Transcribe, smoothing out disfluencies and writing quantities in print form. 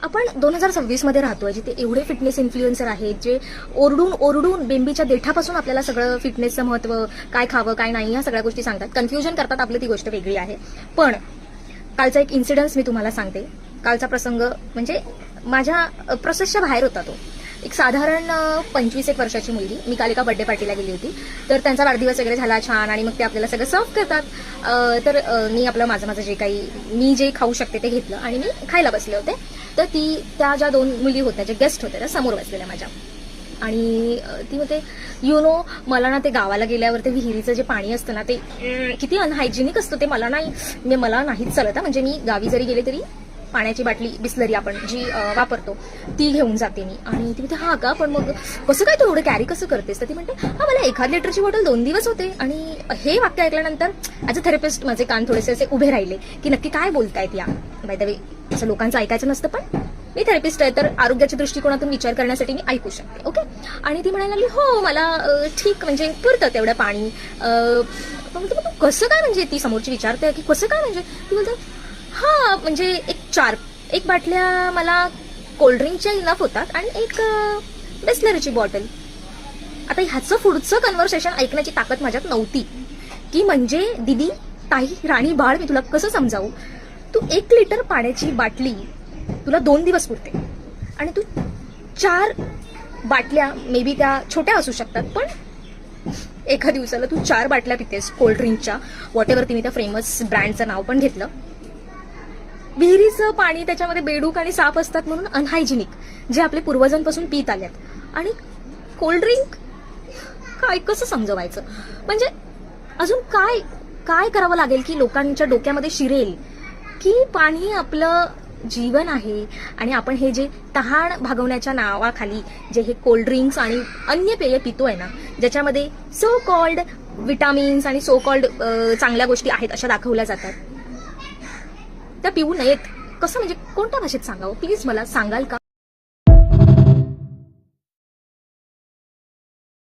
आपण 2026 मध्ये राहतोय, जिथे एवढे फिटनेस इन्फ्लुएन्सर आहेत जे ओरडून ओरडून बेंबीच्या देठापासून आपल्याला सगळं फिटनेसचं महत्त्व, काय खावं काय नाही, ह्या सगळ्या गोष्टी सांगतात. कन्फ्युजन करतात आपली, ती गोष्ट वेगळी आहे. पण कालचा एक इन्सिडन्स मी तुम्हाला सांगते. कालचा प्रसंग म्हणजे माझ्या प्रोसेसच्या बाहेर होता तो. एक साधारण 25 वर्षाची मुलगी, मी काल एका बर्थडे पार्टीला गेली होती. तर त्यांचा वाढदिवस वगैरे झाला छान, आणि मग ते आपल्याला सगळं सर्व करतात. तर मी आपलं माझं जे काही मी जे खाऊ शकते ते घेतलं आणि मी खायला बसले होते. तर त्या ज्या 2 मुली होत्या, ज्या गेस्ट होत्या, त्या समोर बसलेल्या माझ्या. आणि ती म्हणते, यु नो, मला ना ते गावाला गेल्यावर ते विहिरीचं जे पाणी असतं ना, ते किती अनहायजेनिक असतं, ते मला नाहीच चालत. म्हणजे मी गावी जरी गेले तरी पाण्याची बाटली, बिस्लरी आपण जी वापरतो ती घेऊन जाते मी. आणि ती म्हणते, हा का, पण मग कसं काय तू एवढं कॅरी कसं करतेस? तर ती म्हणते, हा, मला 1 लिटरची बॉटल 2 दिवस होते. आणि हे वाक्य ऐकल्यानंतर ॲज अ थेरपिस्ट माझे कान थोडेसे असे उभे राहिले की नक्की काय बोलतायत या. बाय द वे, असं लोकांचं ऐकायचं नसतं, पण मी थेरपिस्ट आहे, तर आरोग्याच्या दृष्टिकोनातून विचार करण्यासाठी मी ऐकू शकते. ओके. आणि ती म्हणायला लागली, हो, मला ठीक, म्हणजे पुरतं तेवढं पाणी. पण तू कसं काय, म्हणजे ती समोरची विचारते की कसं काय, म्हणजे ती बोलते, हा, म्हणजे एक बाटल्या मला कोल्ड्रिंकच्या इनफ होतात आणि एक बिस्लरीची बॉटल. आता ह्याचं पुढचं कन्व्हर्सेशन ऐकण्याची ताकद माझ्यात नव्हती. की म्हणजे दिदी, ताई, राणी, बाळ, मी तुला कसं समजावू? तू 1 लिटर पाण्याची बाटली तुला 2 दिवस पुरते, आणि तू 4 बाटल्या, मे बी त्या छोट्या असू शकतात, पण एका दिवसाला तू 4 बाटल्या पितेस कोल्ड्रिंकच्या, वॉट एव्हर. तिने त्या फेमस ब्रँडचं नाव पण घेतलं. विहिरीचं पाणी, त्याच्यामध्ये बेडूक आणि साप असतात म्हणून अनहायजेनिक, जे आपले पूर्वजांपासून पित आल्यात. आणि कोल्ड्रिंक काय, कसं समजवायचं? म्हणजे अजून काय करावं लागेल की लोकांच्या डोक्यामध्ये शिरेल की पाणी आपलं जीवन आहे, आणि आपण हे जे तहान भागवण्याच्या नावाखाली जे हे कोल्ड्रिंक्स आणि अन्य पेय पितोय ना, ज्याच्यामध्ये सो कॉल्ड विटामिन्स आणि सो कॉल्ड चांगल्या गोष्टी आहेत अशा दाखवल्या जातात, त्या पिऊ नयेत. कसं, म्हणजे कोणत्या भाषेत सांगावं? प्लीज मला सांगाल का?